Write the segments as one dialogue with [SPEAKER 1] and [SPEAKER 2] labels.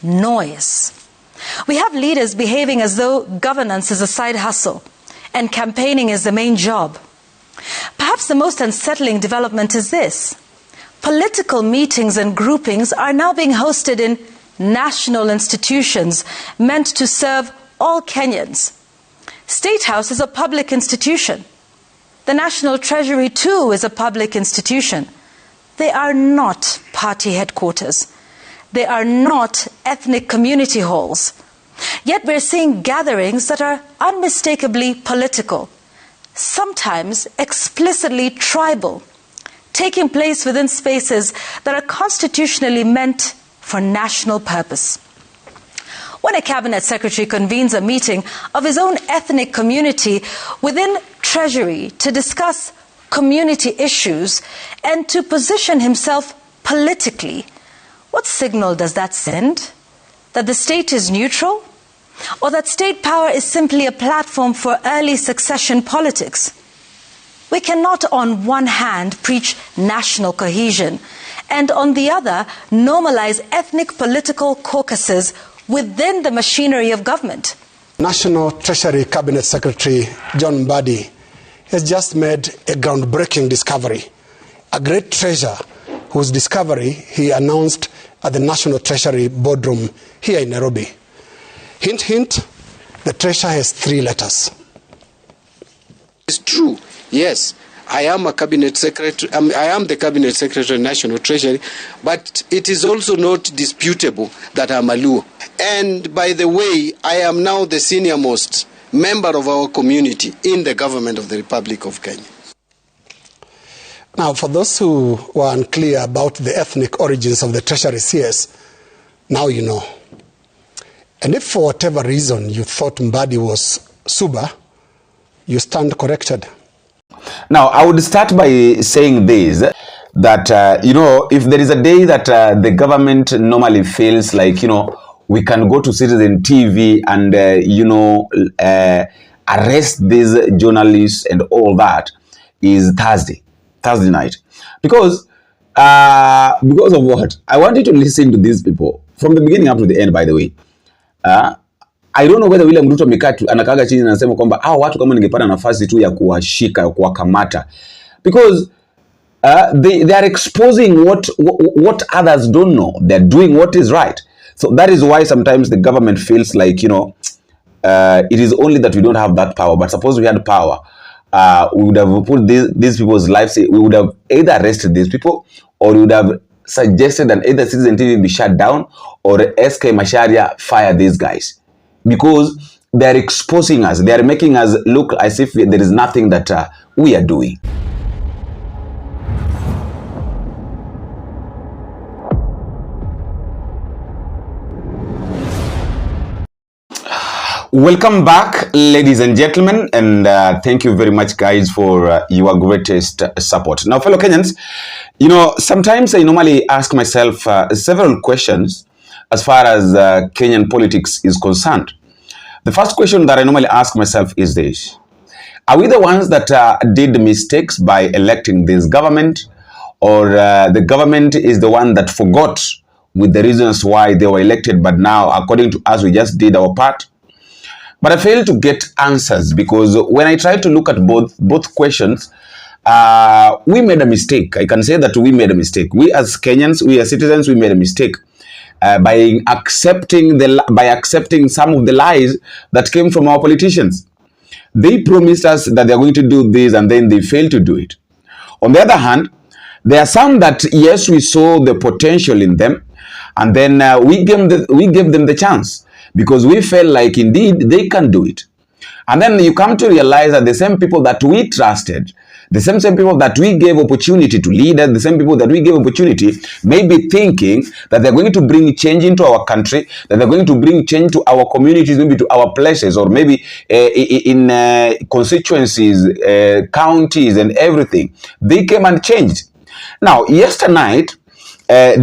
[SPEAKER 1] noise. We have leaders behaving as though governance is a side hustle and campaigning is the main job. Perhaps the most unsettling development is this. Political meetings and groupings are now being hosted in national institutions meant to serve all Kenyans. State House is a public institution. The National Treasury, too, is a public institution. They are not party headquarters. They are not ethnic community halls. Yet we're seeing gatherings that are unmistakably political, sometimes explicitly tribal, taking place within spaces that are constitutionally meant for national purpose. When a cabinet secretary convenes a meeting of his own ethnic community within Treasury to discuss community issues and to position himself politically, what signal does that send? That the state is neutral? Or that state power is simply a platform for early succession politics? We cannot on one hand preach national cohesion and on the other normalize ethnic political caucuses within the machinery of government.
[SPEAKER 2] National Treasury Cabinet Secretary John Mbadi has just made a groundbreaking discovery, a great treasure whose discovery he announced at the National Treasury boardroom here in Nairobi. Hint, hint, the treasure has 3 letters.
[SPEAKER 3] It's true, yes. I am a cabinet secretary. I am the cabinet secretary of National Treasury, but it is also not disputable that I'm a Luo. And by the way, I am now the senior most member of our community in the government of the Republic of Kenya.
[SPEAKER 2] Now, for those who were unclear about the ethnic origins of the Treasury CS, now you know. And if for whatever reason you thought Mbadi was Suba, you stand corrected.
[SPEAKER 4] Now, I would start by saying this, that, if there is a day that the government normally feels like, we can go to Citizen TV and, arrest these journalists and all that, is Thursday night. Because of what? I want you to listen to these people from the beginning up to the end, by the way. I don't know whether William Ruto anakaga chini na anasema kwamba watu kama ningepata nafasi tu ya kuwashika, kuwakamata, because they are exposing what others don't know. They're doing what is right. So that is why sometimes the government feels like, it is only that we don't have that power. But suppose we had power, we would have put these people's lives, we would have either arrested these people, or we would have suggested that either Citizen TV be shut down or SK Macharia fire these guys. Because they are exposing us. They are making us look as if there is nothing that we are doing. Welcome back, ladies and gentlemen, and thank you very much, guys, for your greatest support. Now, fellow Kenyans, sometimes I normally ask myself several questions as far as Kenyan politics is concerned. The first question that I normally ask myself is this: are we the ones that did mistakes by electing this government, or the government is the one that forgot with the reasons why they were elected, but now, according to us, we just did our part? But I fail to get answers, because when I try to look at both questions, we made a mistake. I can say that we made a mistake. We as Kenyans, we as citizens, we made a mistake by accepting some of the lies that came from our politicians. They promised us that they're going to do this, and then they failed to do it. On the other hand, there are some that, yes, we saw the potential in them, and then we gave them the chance, because we felt like indeed they can do it. And then you come to realize that the same people that we trusted, the same people that we gave opportunity to lead, the same people that we gave opportunity, may be thinking that they're going to bring change into our country, that they're going to bring change to our communities, maybe to our places, or maybe in constituencies, counties, and everything. They came and changed. Now, yesterday night,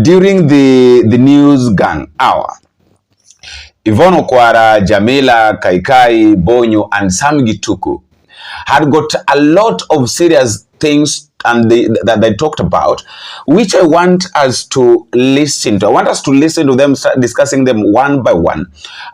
[SPEAKER 4] during the news gang hour, Yvon, Okwara, Jamila, Kaikais, Bonyo, and Sam Gituku had got a lot of serious things and that they talked about, which I want us to listen to. I want us to listen to them, start discussing them one by one.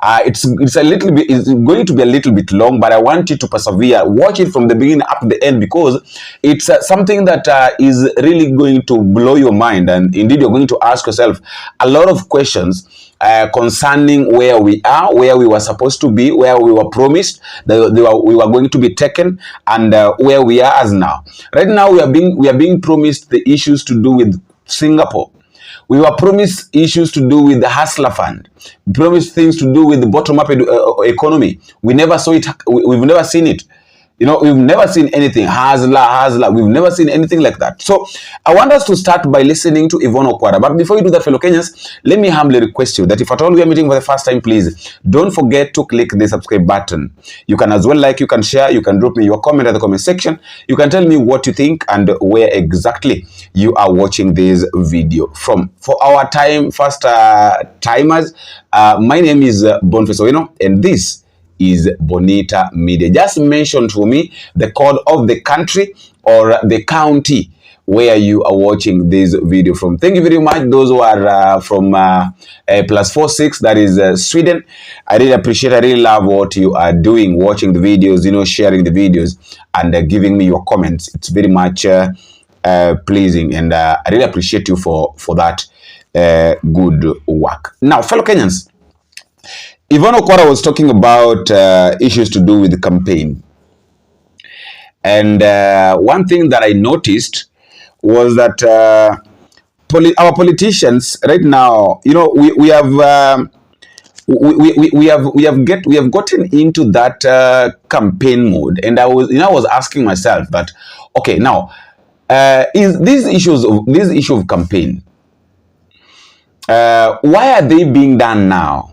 [SPEAKER 4] It's going to be a little bit long, but I want you to persevere. Watch it from the beginning up to the end, because it's something that is really going to blow your mind, and indeed you're going to ask yourself a lot of questions concerning where we are, where we were supposed to be, where we were promised that we were going to be taken, and where we are as now. Right now, we are being promised the issues to do with Singapore. We were promised issues to do with the Hustler Fund. We promised things to do with the bottom-up economy. We never saw it. We've never seen it. We've never seen anything. Hustler. We've never seen anything like that. So I want us to start by listening to Yvon Okwara. But before you do that, fellow Kenyans, let me humbly request you that if at all we are meeting for the first time, please don't forget to click the subscribe button. You can as well like, you can share, you can drop me your comment at the comment section. You can tell me what you think and where exactly you are watching this video from. For our first timers, my name is Boniface Owino, and this is Bonita Media. Just mention to me the code of the country or the county where you are watching this video from. Thank you very much. Those who are from +46, that is Sweden. I really appreciate, I really love what you are doing, watching the videos, sharing the videos and giving me your comments. It's very much pleasing, and I really appreciate you for that good work. Now, fellow Kenyans, Yvon Okwara was talking about issues to do with the campaign. And one thing that I noticed was that our politicians right now, we have gotten into that campaign mode. And I was asking myself that, okay, now is this issue of campaign, why are they being done now?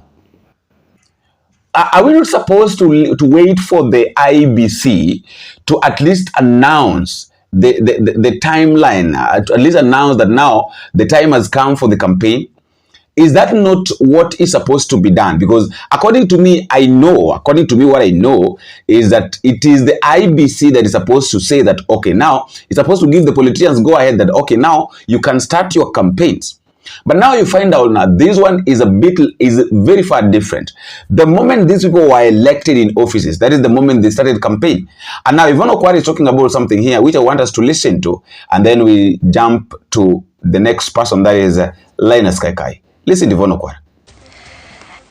[SPEAKER 4] Are we not supposed to wait for the IBC to at least announce the timeline, to at least announce that now the time has come for the campaign? Is that not what is supposed to be done? Because according to me, what I know is that it is the IBC that is supposed to say that, okay, now it's supposed to give the politicians go ahead that, okay, now you can start your campaigns. But now you find out now this one is very far different. The moment these people were elected in offices, that is the moment they started campaign. And now Yvon Okwara is talking about something here which I want us to listen to, and then we jump to the next person, that is Linus Kaikais. Listen to Yvon Okwara.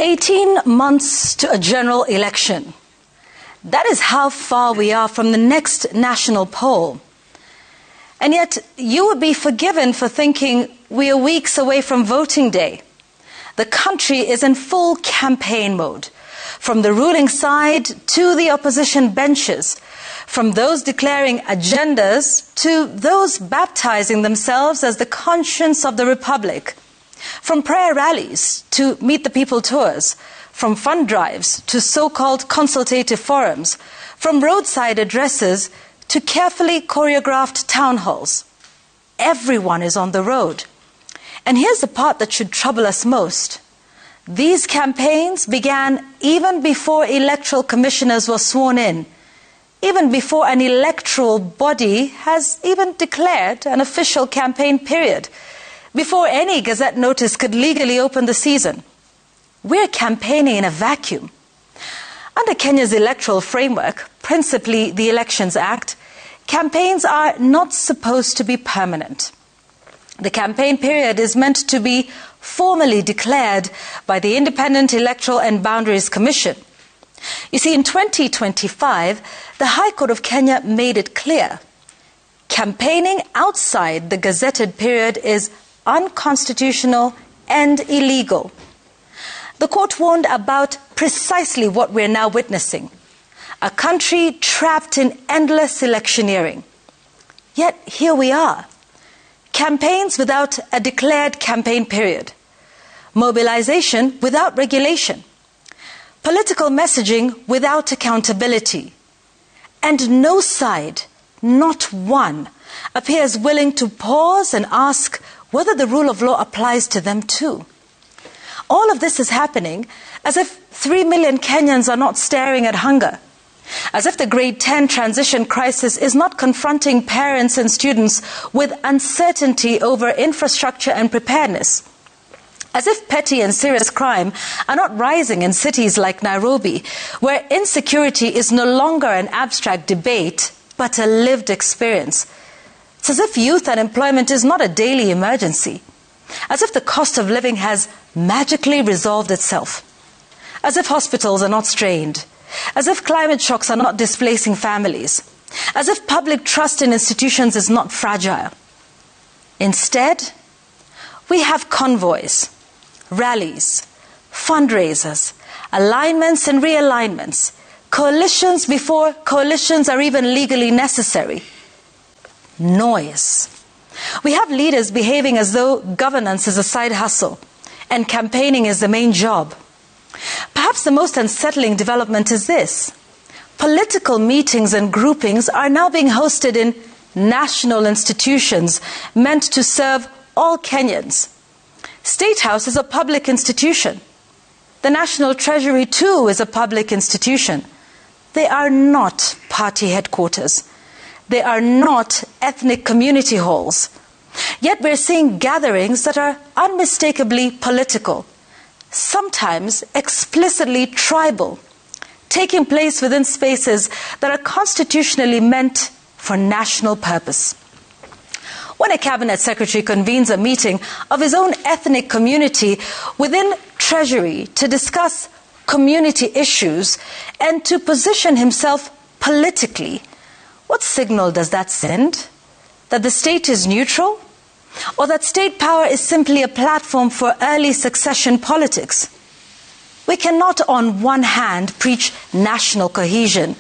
[SPEAKER 1] 18 months to a general election. That is how far we are from the next national poll. And yet, you would be forgiven for thinking we are weeks away from voting day. The country is in full campaign mode, from the ruling side to the opposition benches, from those declaring agendas to those baptizing themselves as the conscience of the Republic, from prayer rallies to Meet the People tours, from fund drives to so-called consultative forums, from roadside addresses to carefully choreographed town halls. Everyone is on the road. And here's the part that should trouble us most. These campaigns began even before electoral commissioners were sworn in, even before an electoral body has even declared an official campaign period, before any Gazette notice could legally open the season. We're campaigning in a vacuum. Under Kenya's electoral framework, principally the Elections Act, campaigns are not supposed to be permanent. The campaign period is meant to be formally declared by the Independent Electoral and Boundaries Commission. You see, in 2025, the High Court of Kenya made it clear. Campaigning outside the gazetted period is unconstitutional and illegal. The court warned about precisely what we're now witnessing, a country trapped in endless electioneering. Yet here we are, campaigns without a declared campaign period, mobilization without regulation, political messaging without accountability, and no side, not one, appears willing to pause and ask whether the rule of law applies to them too. All of this is happening as if 3 million Kenyans are not staring at hunger, As if the grade 10 transition crisis is not confronting parents and students with uncertainty over infrastructure and preparedness. As if petty and serious crime are not rising in cities like Nairobi, where insecurity is no longer an abstract debate, but a lived experience. It's as if youth unemployment is not a daily emergency. As if the cost of living has magically resolved itself. As if hospitals are not strained. As if climate shocks are not displacing families. As if public trust in institutions is not fragile. Instead, we have convoys, rallies, fundraisers, alignments and realignments, coalitions before coalitions are even legally necessary. Noise. We have leaders behaving as though governance is a side hustle and campaigning is the main job. Perhaps the most unsettling development is this. Political meetings and groupings are now being hosted in national institutions meant to serve all Kenyans. State House is a public institution. The National Treasury too is a public institution. They are not party headquarters. They are not ethnic community halls. Yet we're seeing gatherings that are unmistakably political, sometimes explicitly tribal, taking place within spaces that are constitutionally meant for national purpose. When a cabinet secretary convenes a meeting of his own ethnic community within Treasury to discuss community issues and to position himself politically, what signal does that send? That the state is neutral? Or that state power is simply a platform for early succession politics? We cannot on one hand preach national cohesion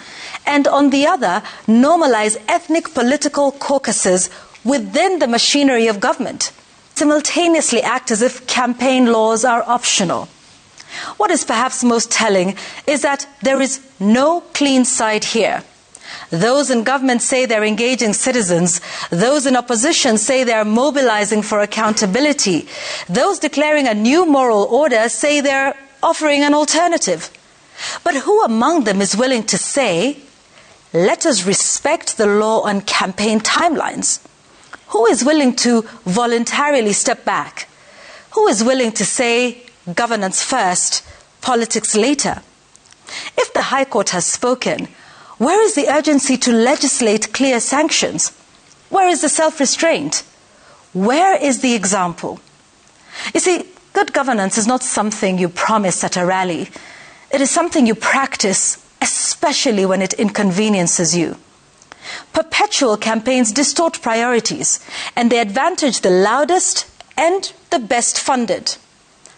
[SPEAKER 1] and on the other normalize ethnic political caucuses within the machinery of government, simultaneously act as if campaign laws are optional. What is perhaps most telling is that there is no clean side here. Those in government say they're engaging citizens. Those in opposition say they're mobilizing for accountability. Those declaring a new moral order say they're offering an alternative. But who among them is willing to say, let us respect the law on campaign timelines? Who is willing to voluntarily step back? Who is willing to say, governance first, politics later? If the High Court has spoken, where is the urgency to legislate clear sanctions? Where is the self-restraint? Where is the example? You see, good governance is not something you promise at a rally. It is something you practice, especially when it inconveniences you. Perpetual campaigns distort priorities, and they advantage the loudest and the best funded.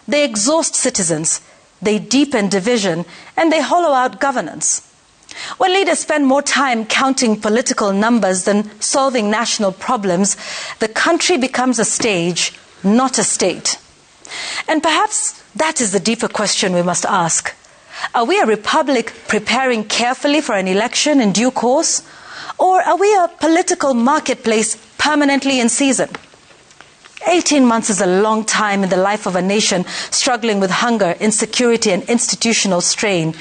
[SPEAKER 1] They exhaust citizens, they deepen division, and they hollow out governance. When leaders spend more time counting political numbers than solving national problems, the country becomes a stage, not a state. And perhaps that is the deeper question we must ask. Are we a republic preparing carefully for an election in due course? Or are we a political marketplace permanently in season? 18 months is a long time in the life of a nation struggling with hunger, insecurity, and institutional strain.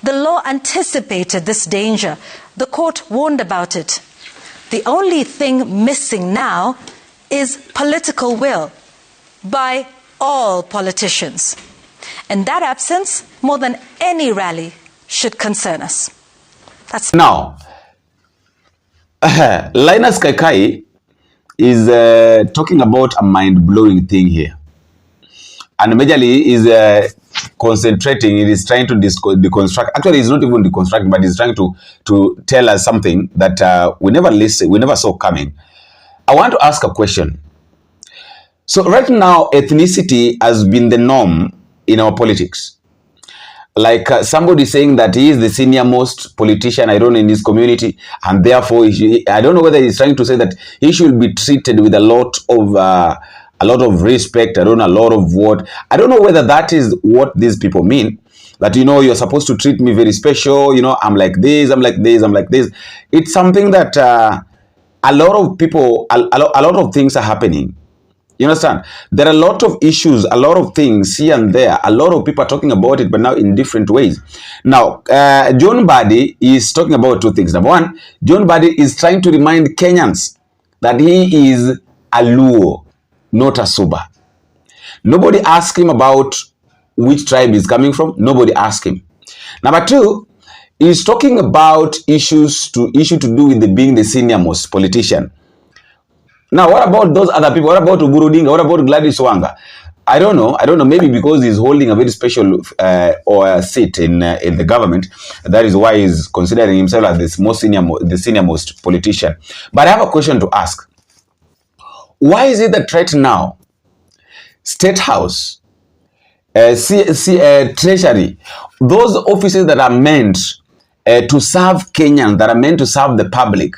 [SPEAKER 1] The law anticipated this danger. The court warned about it. The only thing missing now is political will by all politicians. And that absence, more than any rally, should concern us. That's
[SPEAKER 4] now. Linus Kaikais is talking about a mind-blowing thing here. And majorly is concentrating, it is trying to deconstruct. Actually, it's not even deconstructing, but it's trying to tell us something that we never saw coming. I want to ask a question. So right now, ethnicity has been the norm in our politics. Like somebody saying that he is the senior most politician, I don't know, in his community, and therefore I don't know whether he's trying to say that he should be treated with a lot of respect. I don't know, a lot of what. I don't know whether that is what these people mean. That, you know, you're supposed to treat me very special. You know, I'm like this, I'm like this, I'm like this. It's something that a lot of people, a lot of things are happening You understand? There are a lot of issues, a lot of things here and there. A lot of people are talking about it, but now in different ways. Now, John Mbadi is talking about two things. Number one, John Mbadi is trying to remind Kenyans that he is a Luo, not a Suba. Nobody asked him about which tribe he's coming from. Nobody asked him. Number two, he's talking about issue to do with being the senior most politician. Now, what about those other people? What about Oburu Odinga? What about Gladys Wanga? I don't know. Maybe because he's holding a very special seat in the government, that is why he's considering himself as the senior most politician. But I have a question to ask. Why is it that right now, State House, Treasury, those offices that are meant to serve Kenyans, that are meant to serve the public,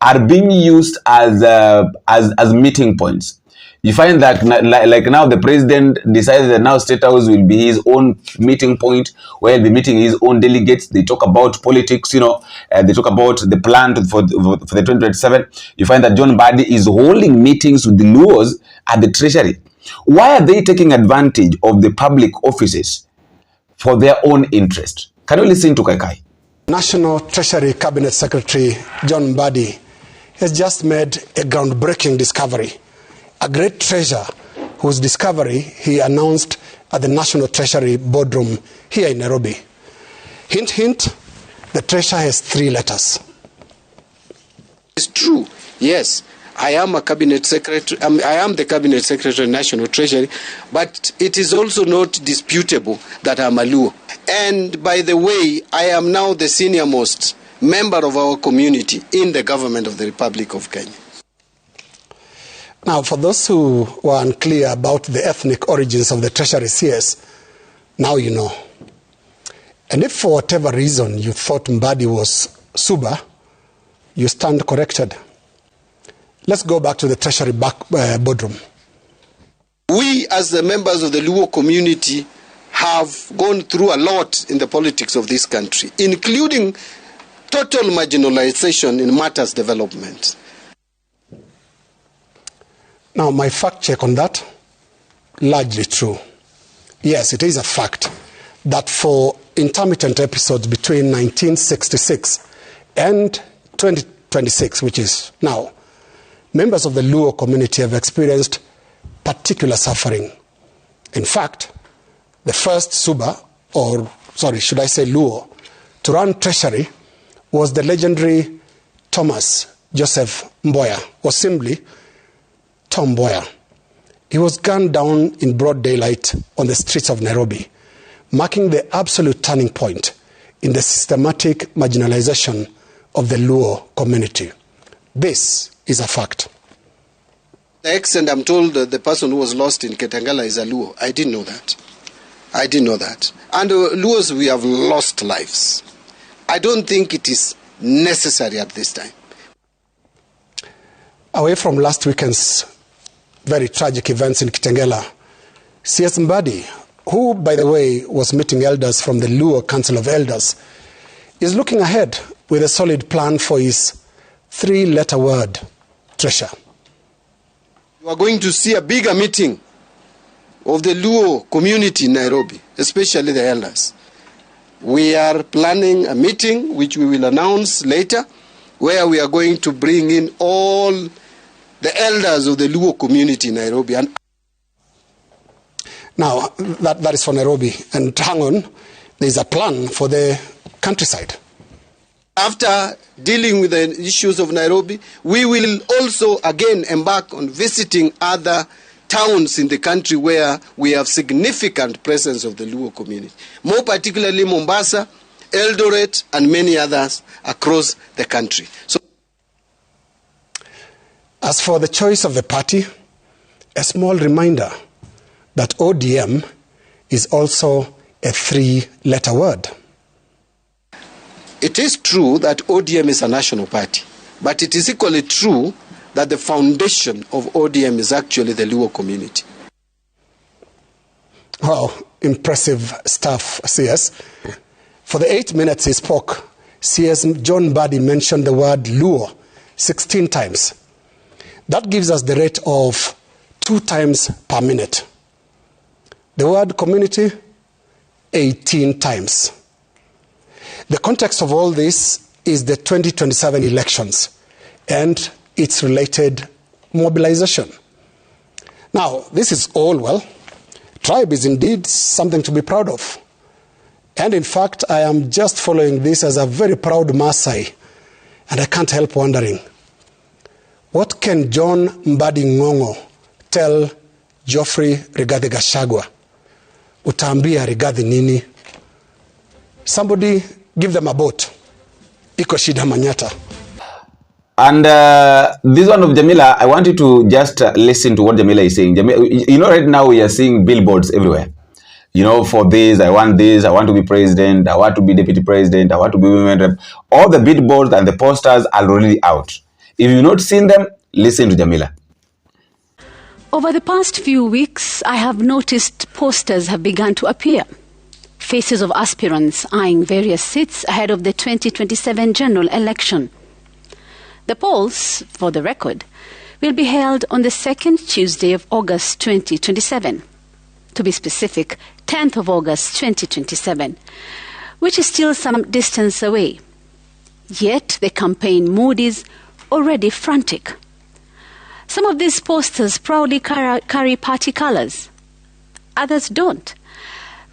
[SPEAKER 4] are being used as meeting points? You find that like now the president decided that now State House will be his own meeting point where he'll be meeting his own delegates. They talk about politics, they talk about the plan for the 2027. You find that John Mbadi is holding meetings with the Luos at the Treasury. Why are they taking advantage of the public offices for their own interest? Can you listen to Kaikais?
[SPEAKER 2] National Treasury Cabinet Secretary John Mbadi has just made a groundbreaking discovery, a great treasure whose discovery he announced at the National Treasury boardroom here in Nairobi. Hint, hint, the treasure has 3 letters.
[SPEAKER 3] It's true, yes. I am a cabinet secretary. I am the cabinet secretary of National Treasury, but it is also not disputable that I'm a Luo. And by the way, I am now the senior most member of our community in the government of the Republic of Kenya.
[SPEAKER 2] Now, for those who were unclear about the ethnic origins of the Treasury CS, now you know. And if for whatever reason you thought Mbadi was Suba, you stand corrected. Let's go back to the Treasury boardroom.
[SPEAKER 3] We, as the members of the Luo community, have gone through a lot in the politics of this country, including total marginalization in matters development.
[SPEAKER 2] Now, my fact check on that, largely true. Yes, it is a fact that for intermittent episodes between 1966 and 2026, which is now, members of the Luo community have experienced particular suffering. In fact, the first Suba, or sorry, should I say Luo, to run Treasury was the legendary Thomas Joseph Mboya, or simply Tom Mboya. He was gunned down in broad daylight on the streets of Nairobi, marking the absolute turning point in the systematic marginalization of the Luo community. This is a fact.
[SPEAKER 3] The extent I'm told the person who was lost in Ketangala is a Luo. I didn't know that. And Luos, we have lost lives. I don't think it is necessary at this time.
[SPEAKER 2] Away from last weekend's very tragic events in Kitengela, CS Mbadi, who, by the way, was meeting elders from the Luo Council of Elders, is looking ahead with a solid plan for his 3-letter word, treasure.
[SPEAKER 3] You are going to see a bigger meeting of the Luo community in Nairobi, especially the elders. We are planning a meeting, which we will announce later, where we are going to bring in all the elders of the Luo community in Nairobi. And
[SPEAKER 2] now, that is for Nairobi. And hang on, there is a plan for the countryside.
[SPEAKER 3] After dealing with the issues of Nairobi, we will also again embark on visiting other towns in the country where we have significant presence of the Luo community, more particularly Mombasa, Eldoret, and many others across the country. So,
[SPEAKER 2] as for the choice of the party, a small reminder that ODM is also a 3-letter word.
[SPEAKER 3] It is true that ODM is a national party, but it is equally true that the foundation of ODM is actually the Luo community.
[SPEAKER 2] Wow, impressive stuff, CS. For the 8 minutes he spoke, CS John Mbadi mentioned the word Luo 16 times. That gives us the rate of 2 times per minute. The word community, 18 times. The context of all this is the 2027 elections and its related mobilization. Now, this is all well. Tribe is indeed something to be proud of. And in fact, I am just following this as a very proud Maasai, and I can't help wondering, what can John Mbadi Ngongo tell Geoffrey Rigathi Gachagua? Utaambia Rigathi nini? Somebody give them a boat. Iko shida Manyata.
[SPEAKER 4] And this one of Jamila, I want you to just listen to what Jamila is saying. You know, right now we are seeing billboards everywhere. You know, for this, I want to be president, I want to be deputy president, I want to be women rep. All the billboards and the posters are already out. If you've not seen them, listen to Jamila.
[SPEAKER 5] Over the past few weeks, I have noticed posters have begun to appear. Faces of aspirants eyeing various seats ahead of the 2027 general election. The polls, for the record, will be held on the second Tuesday of August 2027. To be specific, 10th of August 2027, which is still some distance away. Yet the campaign mood is already frantic. Some of these posters proudly carry party colors. Others don't.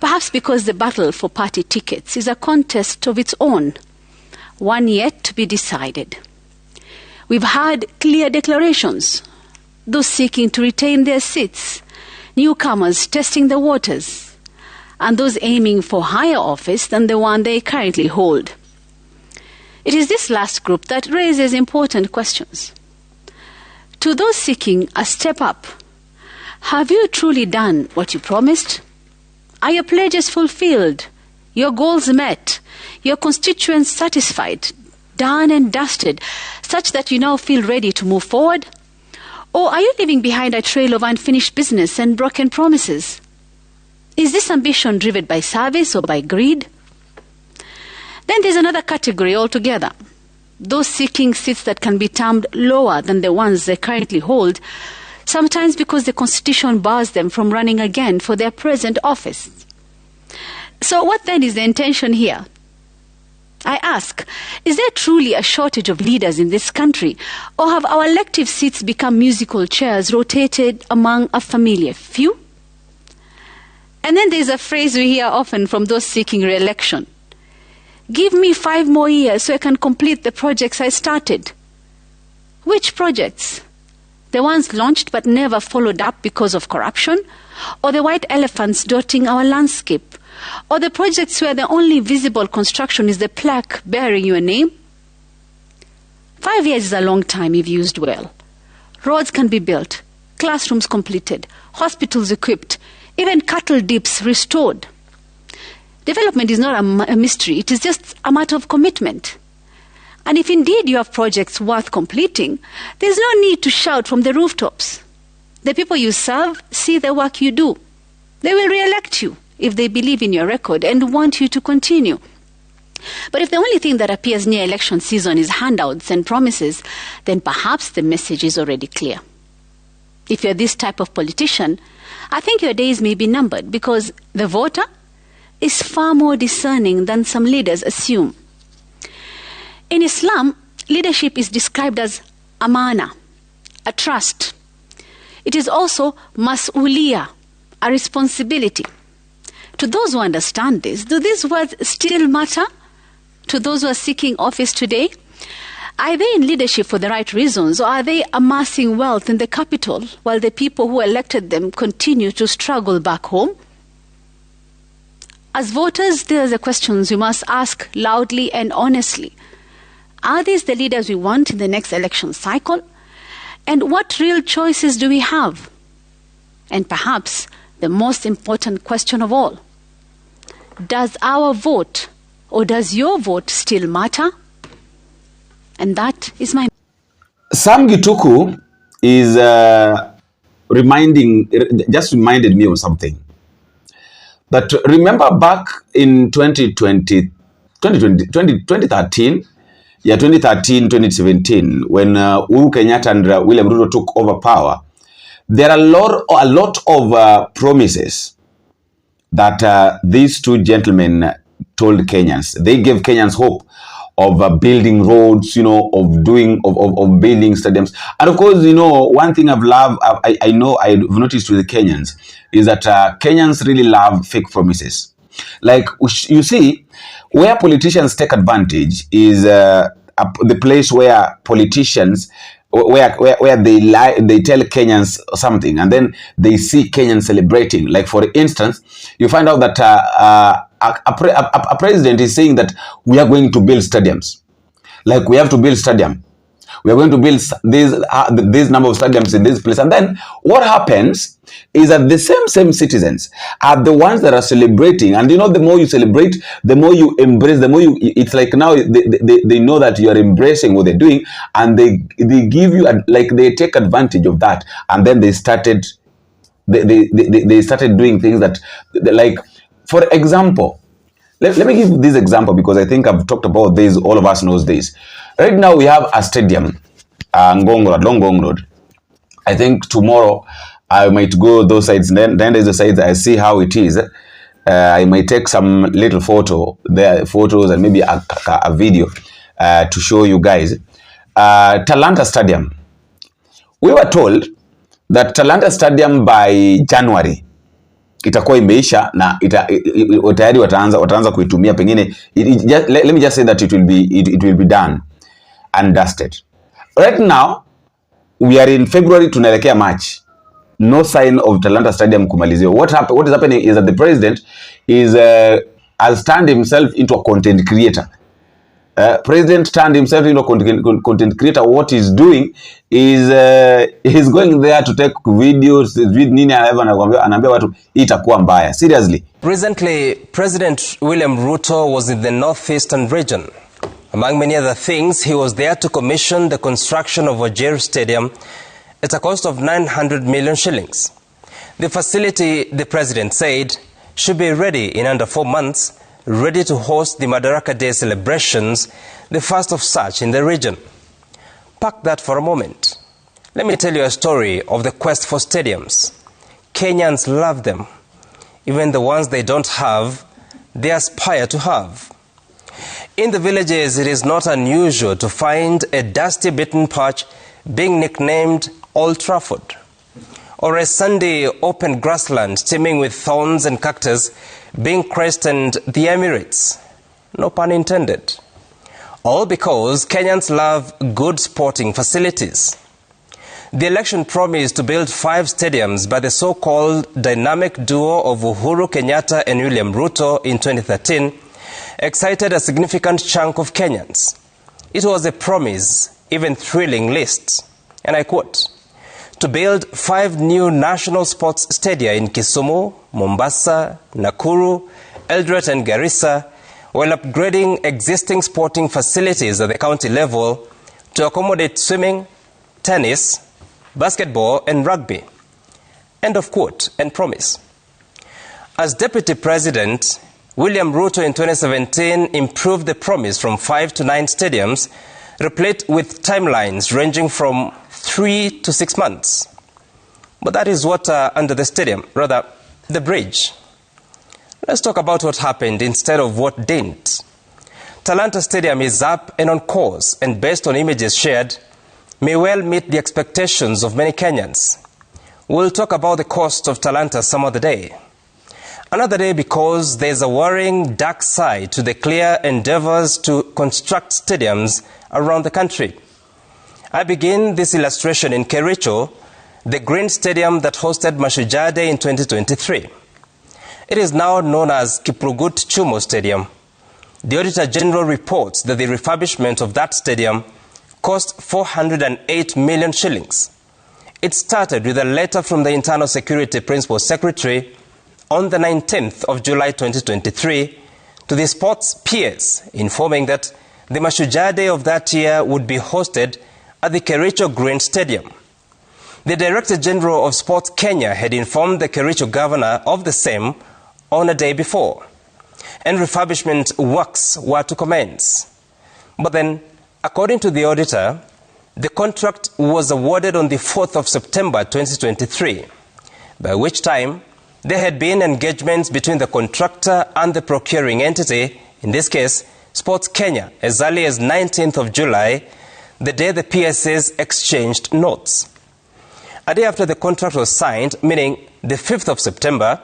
[SPEAKER 5] Perhaps because the battle for party tickets is a contest of its own, one yet to be decided. We've had clear declarations, those seeking to retain their seats, newcomers testing the waters, and those aiming for higher office than the one they currently hold. It is this last group that raises important questions. To those seeking a step up, have you truly done what you promised? Are your pledges fulfilled, your goals met, your constituents satisfied, done and dusted, such that you now feel ready to move forward? Or are you leaving behind a trail of unfinished business and broken promises? Is this ambition driven by service or by greed? Then there's another category altogether. Those seeking seats that can be termed lower than the ones they currently hold, sometimes because the Constitution bars them from running again for their present office. So what then is the intention here? I ask, is there truly a shortage of leaders in this country, or have our elective seats become musical chairs rotated among a familiar few? And then there's a phrase we hear often from those seeking re-election. Give me 5 more years so I can complete the projects I started. Which projects? The ones launched but never followed up because of corruption? Or the white elephants dotting our landscape? Or the projects where the only visible construction is the plaque bearing your name? 5 years is a long time if used well. Roads can be built, classrooms completed, hospitals equipped, even cattle dips restored. Development is not a mystery, it is just a matter of commitment. And if indeed you have projects worth completing, there's no need to shout from the rooftops. The people you serve see the work you do. They will re-elect you if they believe in your record and want you to continue. But if the only thing that appears near election season is handouts and promises, then perhaps the message is already clear. If you're this type of politician, I think your days may be numbered, because the voter is far more discerning than some leaders assume. In Islam, leadership is described as amana, a trust. It is also mas'uliyah, a responsibility. To those who understand this, do these words still matter to those who are seeking office today? Are they in leadership for the right reasons, or are they amassing wealth in the capital while the people who elected them continue to struggle back home? As voters, there are the questions we must ask loudly and honestly. Are these the leaders we want in the next election cycle? And what real choices do we have? And perhaps the most important question of all, does our vote, or does your vote still matter? And that is my...
[SPEAKER 4] Sam Gituku is reminded me of something. But remember back in 2013, 2017, when Uhuru Kenyatta and William Ruto took over power, there are a lot of promises that these two gentlemen told Kenyans. They gave Kenyans hope of building roads, of building stadiums. And of course, one thing I've noticed with the Kenyans is that Kenyans really love fake promises. Like, you see, where politicians take advantage is the place where politicians, where they lie, they tell Kenyans something, and then they see Kenyans celebrating. Like, for instance, you find out that a president is saying that we are going to build stadiums. Like, we have to build stadium. We are going to build this number of stadiums in this place. And then what happens is that the same citizens are the ones that are celebrating. And the more you celebrate, the more you embrace, the more it's like now they know that you are embracing what they're doing, and they give you, they take advantage of that. And then they started doing things that, like, for example, let me give this example because I think I've talked about this. All of us knows this. Right now we have a stadium, Ngong Road, Long Ngong Road. I think tomorrow I might go those sides. Then there's the sides I see how it is. I might take some little photos and maybe a video to show you guys. Talanta Stadium. We were told that Talanta Stadium by January itakuwa imeisha na tayari wataanza kuitumia pengine. Let me just say that it will be done and dusted. Right now we are in February, tunaelekea March. No sign of Talanta Stadium kumaliziwa. What is happening is that the president has turned himself into a content creator. President turned himself into a content creator. What he's doing is he's going there to take videos with nini anaambia watu itakuwa mbaya. Seriously.
[SPEAKER 6] Recently, President William Ruto was in the northeastern region. Among many other things, he was there to commission the construction of Okwara Stadium at a cost of 900 million shillings. The facility, the president said, should be ready in under 4 months, ready to host the Madaraka Day celebrations, the first of such in the region. Park that for a moment. Let me tell you a story of the quest for stadiums. Kenyans love them. Even the ones they don't have, they aspire to have. In the villages, it is not unusual to find a dusty beaten patch being nicknamed Old Trafford, or a sandy open grassland teeming with thorns and cactus being christened the Emirates. No pun intended. All because Kenyans love good sporting facilities. The election promised to build 5 stadiums by the so-called dynamic duo of Uhuru Kenyatta and William Ruto in 2013 excited a significant chunk of Kenyans. It was a promise, even thrilling list. And I quote, to build 5 new national sports stadia in Kisumu, Mombasa, Nakuru, Eldoret and Garissa, while upgrading existing sporting facilities at the county level to accommodate swimming, tennis, basketball and rugby. End of quote and promise. As Deputy President, William Ruto in 2017 improved the promise from 5 to 9 stadiums, replete with timelines ranging from 3 to 6 months. But that is what under the stadium, rather the bridge. Let's talk about what happened instead of what didn't. Talanta Stadium is up and on course, and based on images shared, may well meet the expectations of many Kenyans. We'll talk about the cost of Talanta some other day. Another day because there's a worrying dark side to the clear endeavors to construct stadiums around the country. I begin this illustration in Kericho, the green stadium that hosted Macharia Day in 2023. It is now known as Kiprugut Chumo Stadium. The Auditor General reports that the refurbishment of that stadium cost 408 million shillings. It started with a letter from the Internal Security Principal Secretary on the 19th of July 2023 to the sports peers, informing that the Macharia Day of that year would be hosted at the Kericho Green Stadium. The Director General of Sports Kenya had informed the Kericho Governor of the same on a day before, and refurbishment works were to commence. But then, according to the auditor, The contract was awarded on the 4th of September 2023, by which time there had been engagements between the contractor and the procuring entity, in this case, Sports Kenya, as early as 19th of July, the day the PSAs exchanged notes. A day after the contract was signed, meaning the 5th of September,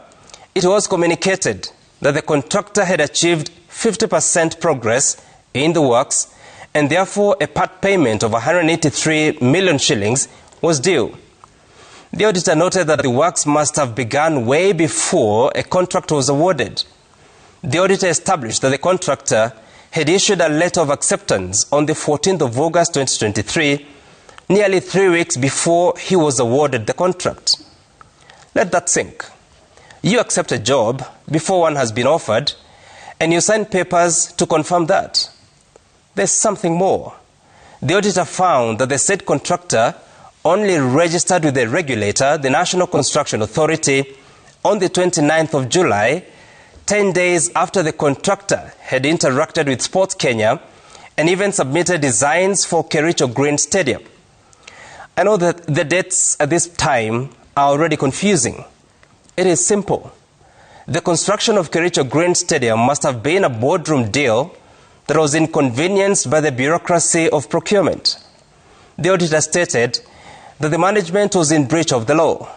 [SPEAKER 6] it was communicated that the contractor had achieved 50% progress in the works, and therefore a part payment of 183 million shillings was due. The auditor noted that the works must have begun way before a contract was awarded. The auditor established that the contractor had issued a letter of acceptance on the 14th of August 2023, nearly 3 weeks before he was awarded the contract. Let that sink. You accept a job before one has been offered, and you sign papers to confirm that. There's something more. The auditor found that the said contractor only registered with the regulator, the National Construction Authority, on the 29th of July, 10 days after the contractor had interacted with Sports Kenya and even submitted designs for Kericho Green Stadium. I know that the dates at this time are already confusing. It is simple. The construction of Kericho Green Stadium must have been a boardroom deal that was inconvenienced by the bureaucracy of procurement. The auditor stated that the management was in breach of the law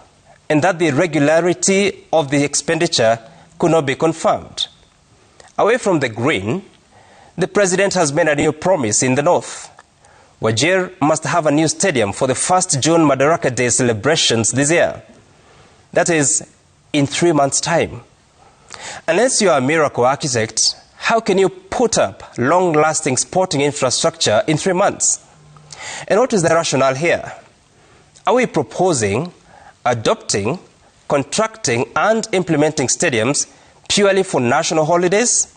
[SPEAKER 6] and that the irregularity of the expenditure could not be confirmed. Away from the green, the president has made a new promise in the north. Wajir must have a new stadium for the 1st June Madaraka Day celebrations this year. That is in 3 months' time. Unless you are a miracle architect, how can you put up long-lasting sporting infrastructure in 3 months? And what is the rationale here? Are we proposing, adopting, contracting and implementing stadiums purely for national holidays?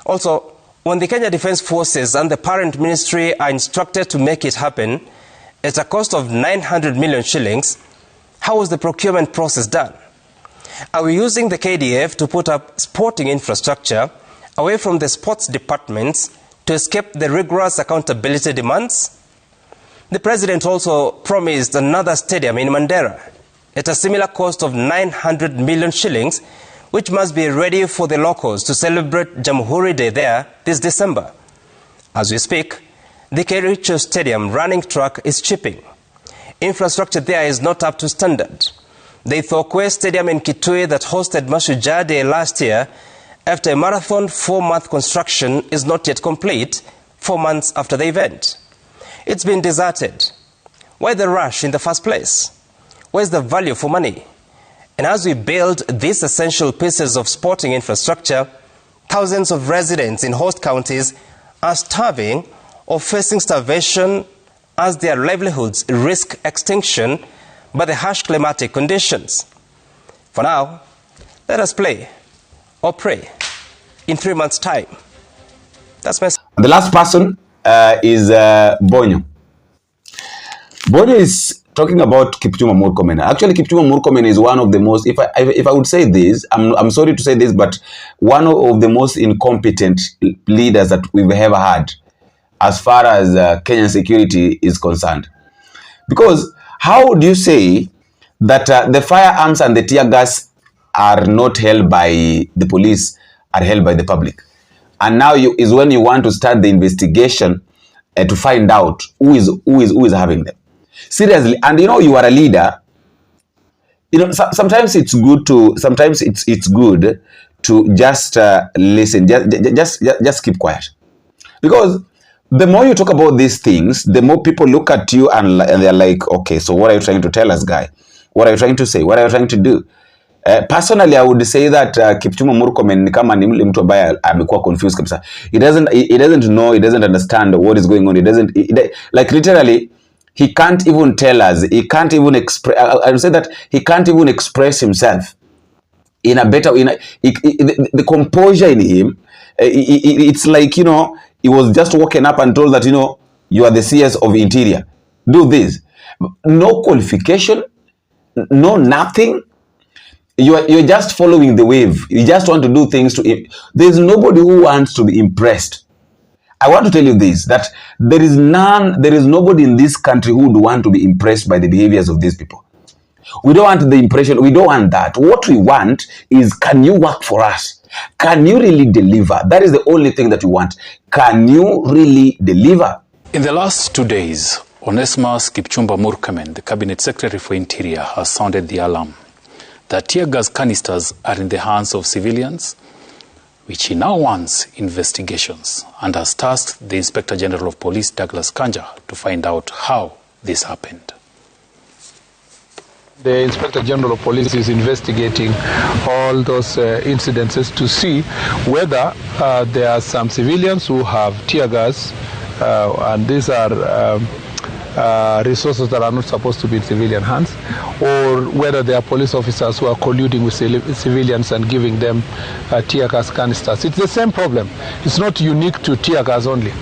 [SPEAKER 6] Also, when the Kenya Defence Forces and the parent ministry are instructed to make it happen at a cost of 900 million shillings, how was the procurement process done? Are we using the KDF to put up sporting infrastructure away from the sports departments to escape the rigorous accountability demands? The president also promised another stadium in Mandera at a similar cost of 900 million shillings, which must be ready for the locals to celebrate Jamhuri Day there this December. As we speak, the Kericho Stadium running track is chipping. Infrastructure there is not up to standard. The Okwara Stadium in Kitui that hosted Macharia Day last year, after a marathon 4-month construction, is not yet complete 4 months after the event. It's been deserted. Why the rush in the first place? Where's the value for money? And as we build these essential pieces of sporting infrastructure, thousands of residents in host counties are starving or facing starvation as their livelihoods risk extinction by the harsh climatic conditions. For now, let us play or pray in 3 months' time. That's my...
[SPEAKER 4] The last person is Bonyo. Bonyo is talking about Kipchumba Murkomen. Actually, Kipchumba Murkomen is one of the most, if I would say this, I'm sorry to say this, but one of the most incompetent leaders that we've ever had as far as Kenyan security is concerned. Because how do you say that the firearms and the tear gas are not held by the police, are held by the public? And now is when you want to start the investigation to find out who is having them. Seriously, and you know you are a leader. You know, sometimes it's good to just listen, just keep quiet, because the more you talk about these things, the more people look at you and they're like, okay, so what are you trying to tell us, guy? What are you trying to say? What are you trying to do? Personally, I would say that Kipchumba Murkomen ni kama ni mtu ambaye amekuwa confused kabisa. He doesn't know, he doesn't understand what is going on. Like literally, he can't even tell us. He can't even express. I would say that he can't even express himself in a better. The composure in him. It's like, you know, he was just woken up and told that, you know, you are the CS of Interior. Do this. No qualification. No nothing. You're just following the wave. You just want to do things to him. There's nobody who wants to be impressed. I want to tell you this, that there is nobody in this country who would want to be impressed by the behaviors of these people. We don't want the impression, we don't want that. What we want is, can you work for us? Can you really deliver? That is the only thing that we want. Can you really deliver?
[SPEAKER 7] In the last 2 days, Onesmus Kipchumba Murkomen, the Cabinet Secretary for Interior, has sounded the alarm that tear gas canisters are in the hands of civilians, which he now wants investigations, and has tasked the Inspector General of Police, Douglas Kanja, to find out how this happened.
[SPEAKER 8] The Inspector General of Police is investigating all those incidences to see whether there are some civilians who have tear gas, and these are resources that are not supposed to be in civilian hands, or whether there are police officers who are colluding with civilians and giving them tear gas canisters. It's the same problem. It's not unique to tear gas only.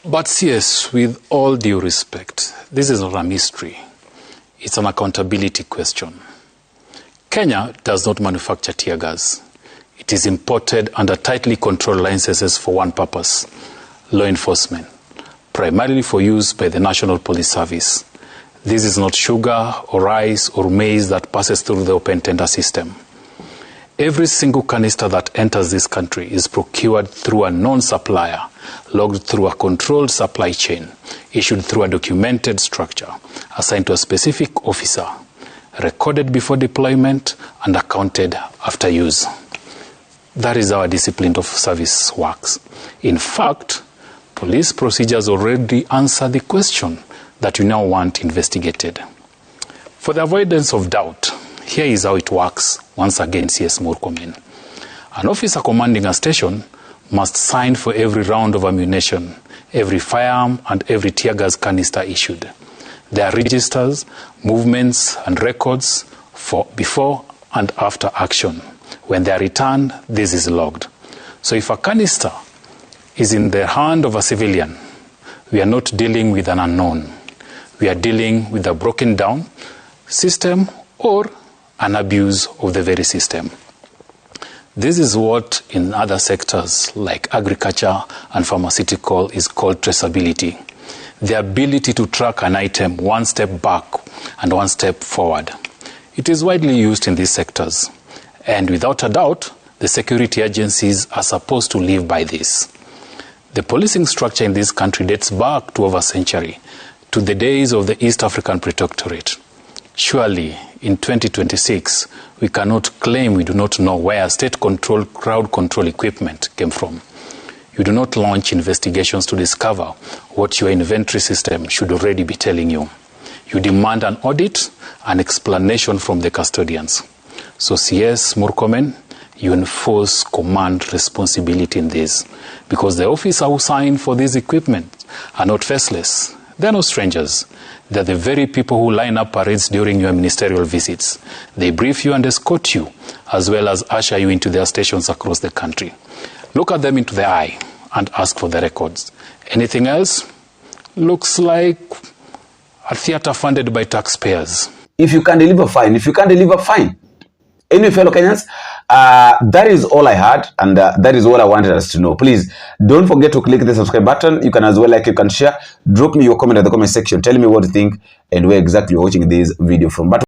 [SPEAKER 7] But CS, with all due respect, this is not a mystery. It's an accountability question. Kenya does not manufacture tear gas. It is imported under tightly controlled licenses for one purpose: law enforcement, primarily for use by the National Police Service. This is not sugar or rice or maize that passes through the open tender system. Every single canister that enters this country is procured through a known supplier, logged through a controlled supply chain, issued through a documented structure, assigned to a specific officer, recorded before deployment, and accounted after use. That is how a discipline of service works. In fact, police procedures already answer the question that you now want investigated. For the avoidance of doubt, here is how it works, once again, CS Murkomen. An officer commanding a station must sign for every round of ammunition, every firearm, and every tear gas canister issued. There are registers, movements, and records for before and after action. When they are returned, this is logged. So if a canister is in the hand of a civilian, we are not dealing with an unknown. We are dealing with a broken down system or an abuse of the very system. This is what in other sectors like agriculture and pharmaceutical is called traceability. The ability to track an item one step back and one step forward. It is widely used in these sectors. And without a doubt, the security agencies are supposed to live by this. The policing structure in this country dates back to over a century, to the days of the East African Protectorate. Surely, in 2026, we cannot claim we do not know where state-controlled crowd control equipment came from. You do not launch investigations to discover what your inventory system should already be telling you. You demand an audit and explanation from the custodians. So CS Murkomen, you enforce command responsibility in this, because the officer who signed for this equipment are not faceless. They're no strangers. They're the very people who line up parades during your ministerial visits. They brief you and escort you, as well as usher you into their stations across the country. Look at them into the eye and ask for the records. Anything else looks like a theater funded by taxpayers.
[SPEAKER 4] If you can deliver, fine. If you can't deliver, fine. Anyway, fellow Kenyans, that is all I had, and that is all I wanted us to know. Please don't forget to click the subscribe button. You can as well like, you can share. Drop me your comment at the comment section. Tell me what you think and where exactly you're watching this video from. But